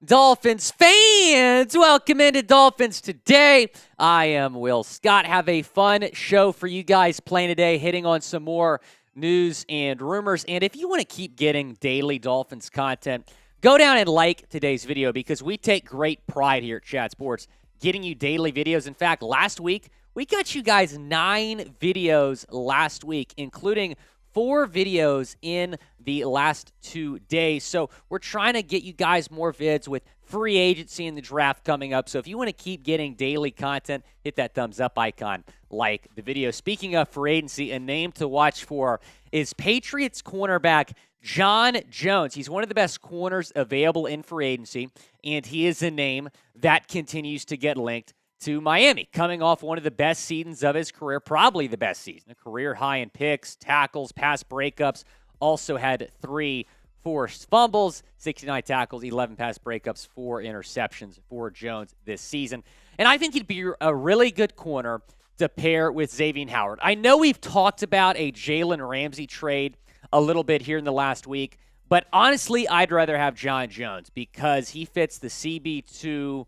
Dolphins fans, welcome into Dolphins Today. I am Will Scott. Have a fun show for you guys playing today, hitting on some more news and rumors. And if you want to keep getting daily Dolphins content, go down and like today's video because we take great pride here at Chat Sports getting you daily videos. In fact, last week, we got you guys 9 videos last week, including 4 videos in the last 2 days. So we're trying to get you guys more vids with free agency and the draft coming up. So if you want to keep getting daily content, hit that thumbs up icon, like the video. Speaking of free agency, a name to watch for is Patriots cornerback Jon Jones. He's one of the best corners available in free agency, and he is a name that continues to get linked to Miami, coming off one of the best seasons of his career, probably the best season, a career high in picks, tackles, pass breakups, also had 3 forced fumbles, 69 tackles, 11 pass breakups, 4 interceptions for Jones this season. And I think he'd be a really good corner to pair with Xavier Howard. I know we've talked about a Jalen Ramsey trade a little bit here in the last week, but honestly, I'd rather have Jon Jones because he fits the CB2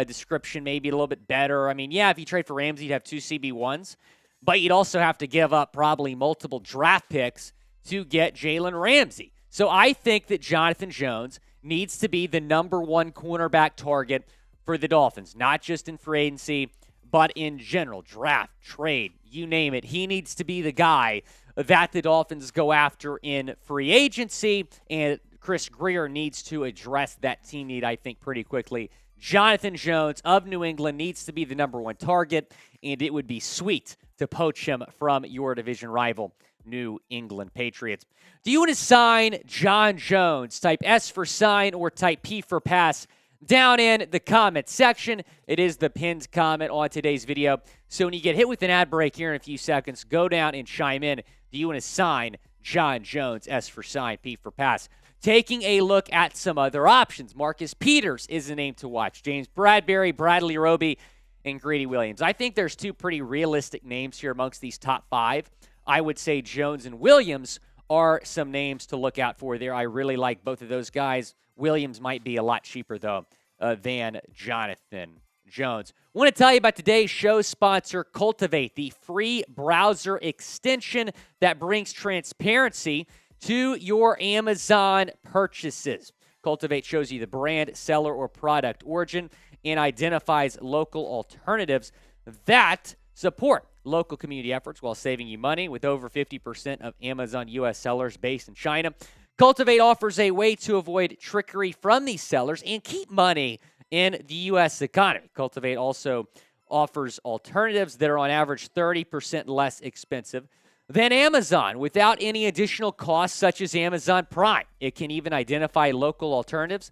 description maybe a little bit better. I mean, yeah, if you trade for Ramsey, you'd have 2 CB1s, but you'd also have to give up probably multiple draft picks to get Jalen Ramsey. So I think that Jonathan Jones needs to be the number 1 cornerback target for the Dolphins, not just in free agency, but in general, draft, trade, you name it. He needs to be the guy that the Dolphins go after in free agency, and Chris Grier needs to address that team need, I think, pretty quickly. Jonathan Jones of New England needs to be the number 1 target, and it would be sweet to poach him from your division rival, New England Patriots. Do you want to sign Jon Jones? Type S for sign or type P for pass down in the comment section. It is the pinned comment on today's video. So when you get hit with an ad break here in a few seconds, go down and chime in. Do you want to sign Jon Jones? S for sign, P for pass. Taking a look at some other options. Marcus Peters is a name to watch. James Bradbury, Bradley Roby, and Greedy Williams. I think there's 2 pretty realistic names here amongst these top 5. I would say Jones and Williams are some names to look out for there. I really like both of those guys. Williams might be a lot cheaper, though, than Jonathan Jones. I want to tell you about today's show sponsor, Cultivate, the free browser extension that brings transparency to your Amazon purchases. Cultivate shows you the brand, seller, or product origin and identifies local alternatives that support local community efforts while saving you money. With over 50% of Amazon U.S. sellers based in China, Cultivate offers a way to avoid trickery from these sellers and keep money in the U.S. economy. Cultivate also offers alternatives that are on average 30% less expensive than Amazon without any additional costs such as Amazon Prime. It can even identify local alternatives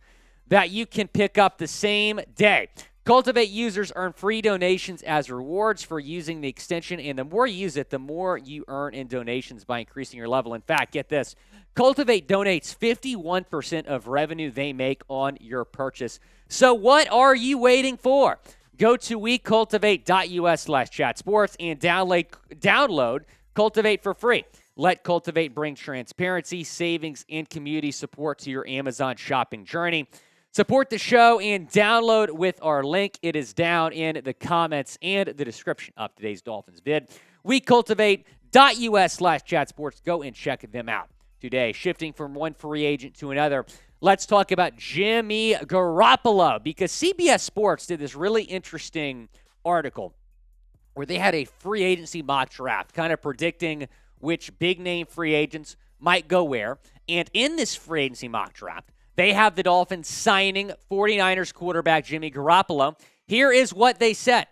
that you can pick up the same day. Cultivate users earn free donations as rewards for using the extension, and the more you use it, the more you earn in donations by increasing your level. In fact, get this, Cultivate donates 51% of revenue they make on your purchase. So what are you waiting for? Go to wecultivate.us/chatsports and download Cultivate for free. Let Cultivate bring transparency, savings, and community support to your Amazon shopping journey. Support the show and download with our link. It is down in the comments and the description of today's Dolphins vid. wecultivate.us/chatsports. Go and check them out today. Shifting from one free agent to another, let's talk about Jimmy Garoppolo because CBS Sports did this really interesting article where they had a free agency mock draft, kind of predicting which big-name free agents might go where. And in this free agency mock draft, they have the Dolphins signing 49ers quarterback Jimmy Garoppolo. Here is what they said.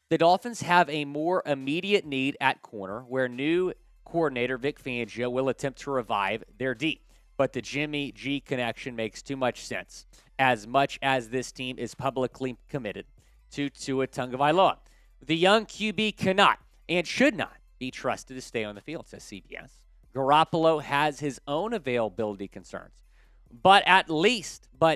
The Dolphins have a more immediate need at corner where new coordinator Vic Fangio will attempt to revive their D. But the Jimmy G connection makes too much sense, as much as this team is publicly committed to Tua Tagovailoa. The young QB cannot and should not be trusted to stay on the field, says CBS. Garoppolo has his own availability concerns, but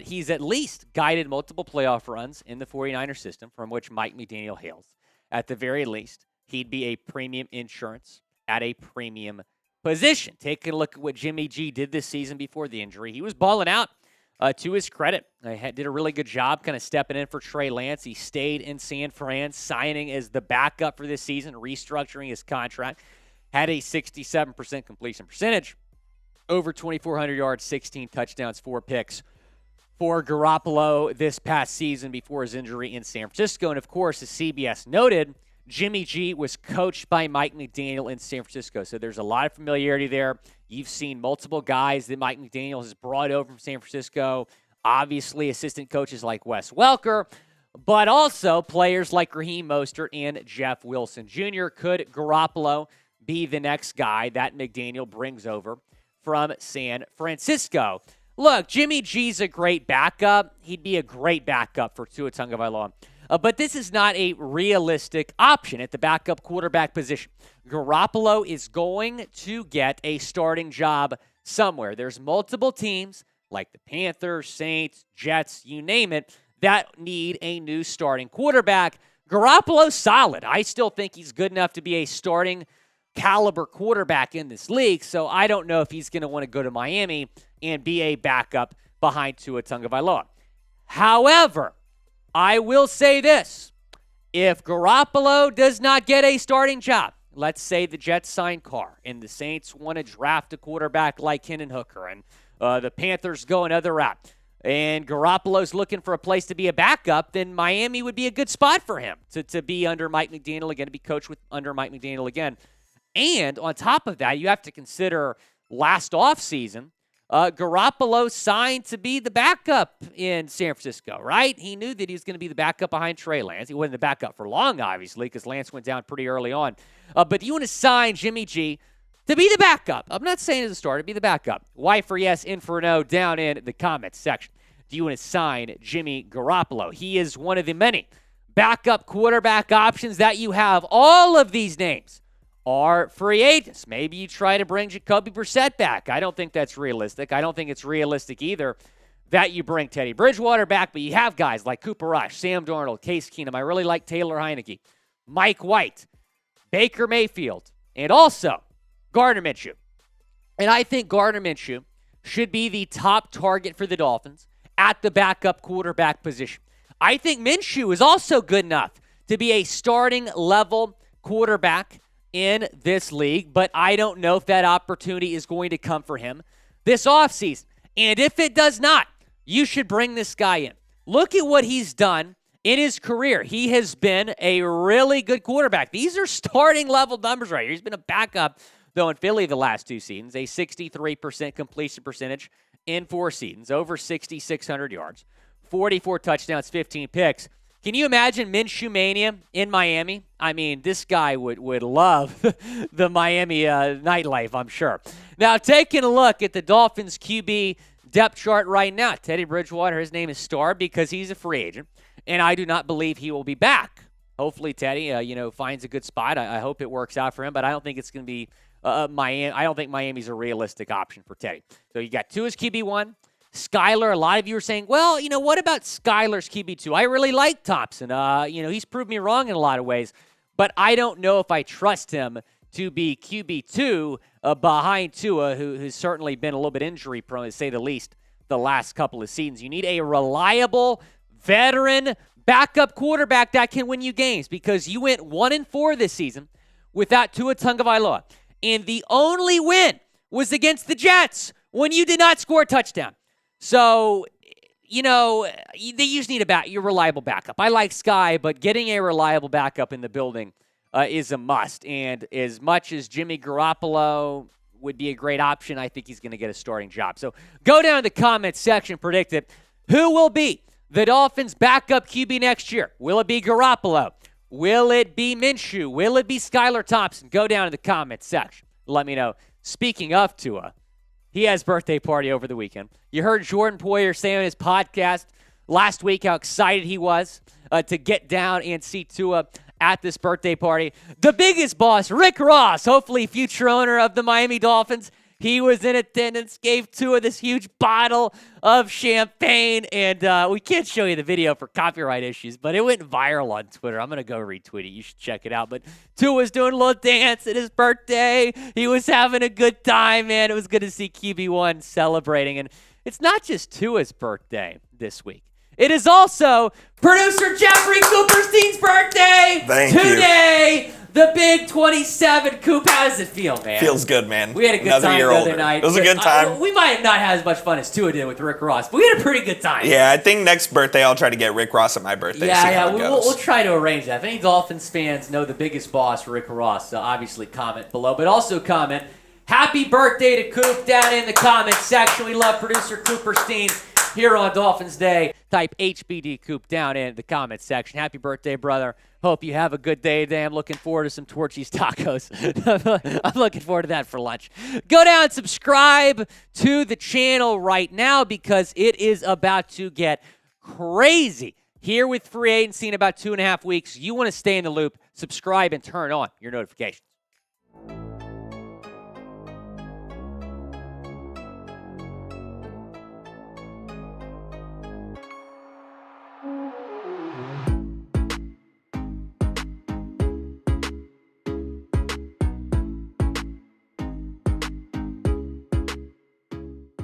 he's at least guided multiple playoff runs in the 49er system from which Mike McDaniel hails. At the very least, he'd be a premium insurance at a premium position. Take a look at what Jimmy G did this season before the injury. He was balling out, to his credit, did a really good job kind of stepping in for Trey Lance. He stayed in San Fran, signing as the backup for this season, restructuring his contract. Had a 67% completion percentage, over 2,400 yards, 16 touchdowns, 4 picks for Garoppolo this past season before his injury in San Francisco. And, of course, as CBS noted, Jimmy G was coached by Mike McDaniel in San Francisco, so there's a lot of familiarity there. You've seen multiple guys that Mike McDaniel has brought over from San Francisco, obviously assistant coaches like Wes Welker, but also players like Raheem Mostert and Jeff Wilson Jr. Could Garoppolo be the next guy that McDaniel brings over from San Francisco? Look, Jimmy G's a great backup. He'd be a great backup for Tua Tagovailoa. But this is not a realistic option at the backup quarterback position. Garoppolo is going to get a starting job somewhere. There's multiple teams like the Panthers, Saints, Jets, you name it, that need a new starting quarterback. Garoppolo's solid. I still think he's good enough to be a starting caliber quarterback in this league, so I don't know if he's going to want to go to Miami and be a backup behind Tua Tagovailoa. However, I will say this. If Garoppolo does not get a starting job, let's say the Jets sign Carr and the Saints want to draft a quarterback like Hendon Hooker and the Panthers go another route and Garoppolo's looking for a place to be a backup, then Miami would be a good spot for him to be under Mike McDaniel again, to be coached under Mike McDaniel again. And on top of that, you have to consider last offseason, Garoppolo signed to be the backup in San Francisco, right? He knew that he was going to be the backup behind Trey Lance. He wasn't the backup for long, obviously, because Lance went down pretty early on. But you want to sign Jimmy G to be the backup. I'm not saying as a starter, be the backup. Y for yes, in for no, down in the comments section. Do you want to sign Jimmy Garoppolo? He is one of the many backup quarterback options that you have. All of these names are free agents. Maybe you try to bring Jacoby Brissett back. I don't think that's realistic. I don't think it's realistic either that you bring Teddy Bridgewater back, but you have guys like Cooper Rush, Sam Darnold, Case Keenum. I really like Taylor Heineke, Mike White, Baker Mayfield, and also Gardner Minshew. And I think Gardner Minshew should be the top target for the Dolphins at the backup quarterback position. I think Minshew is also good enough to be a starting level quarterback in this league, but I don't know if that opportunity is going to come for him this offseason. And if it does not, you should bring this guy in. Look at what he's done in his career. He has been a really good quarterback. These are starting level numbers right here. He's been a backup, though, in Philly the last 2 seasons, a 63% completion percentage in 4 seasons, over 6,600 yards, 44 touchdowns, 15 picks. Can you imagine Minshew Mania in Miami? I mean, this guy would love the Miami nightlife, I'm sure. Now, taking a look at the Dolphins QB depth chart right now, Teddy Bridgewater, his name is starred because he's a free agent, and I do not believe he will be back. Hopefully, Teddy, finds a good spot. I hope it works out for him, but I don't think it's going to be Miami. I don't think Miami's a realistic option for Teddy. So you got Tua's QB1. Skyler, a lot of you are saying, well, what about Skyler's QB2? I really like Thompson. He's proved me wrong in a lot of ways, but I don't know if I trust him to be QB2 behind Tua, who's certainly been a little bit injury prone, to say the least, the last couple of seasons. You need a reliable, veteran backup quarterback that can win you games, because you went 1-4 this season without Tua Tagovailoa, and the only win was against the Jets when you did not score a touchdown. So, they just need your reliable backup. I like Sky, but getting a reliable backup in the building is a must. And as much as Jimmy Garoppolo would be a great option, I think he's going to get a starting job. So go down to the comments section, predict it. Who will be the Dolphins' backup QB next year? Will it be Garoppolo? Will it be Minshew? Will it be Skylar Thompson? Go down to the comments section. Let me know. Speaking of Tua, he has birthday party over the weekend. You heard Jordan Poyer say on his podcast last week how excited he was to get down and see Tua at this birthday party. The biggest boss, Rick Ross, hopefully future owner of the Miami Dolphins, he was in attendance, gave Tua this huge bottle of champagne, and we can't show you the video for copyright issues, but it went viral on Twitter. I'm going to go retweet it. You should check it out. But Tua was doing a little dance at his birthday. He was having a good time, man. It was good to see QB1 celebrating, and it's not just Tua's birthday this week. It is also producer Jeffery Cooperstein's birthday today. The big 27. Coop, how does it feel, man? Feels good, man. We had a good time the other night. It was a good time. We might have not had as much fun as Tua did with Rick Ross, but we had a pretty good time. Yeah, I think next birthday I'll try to get Rick Ross at my birthday. We'll try to arrange that. If any Dolphins fans know the biggest boss, Rick Ross, obviously comment below, but also comment, happy birthday to Coop down in the comments section. We love producer Cooperstein here on Dolphins Day. Type HBD Coop down in the comments section. Happy birthday, brother. Hope you have a good day today. I'm looking forward to some Torchy's tacos. I'm looking forward to that for lunch. Go down and subscribe to the channel right now because it is about to get crazy. Here with free agency in about 2.5 weeks, you want to stay in the loop. Subscribe and turn on your notifications.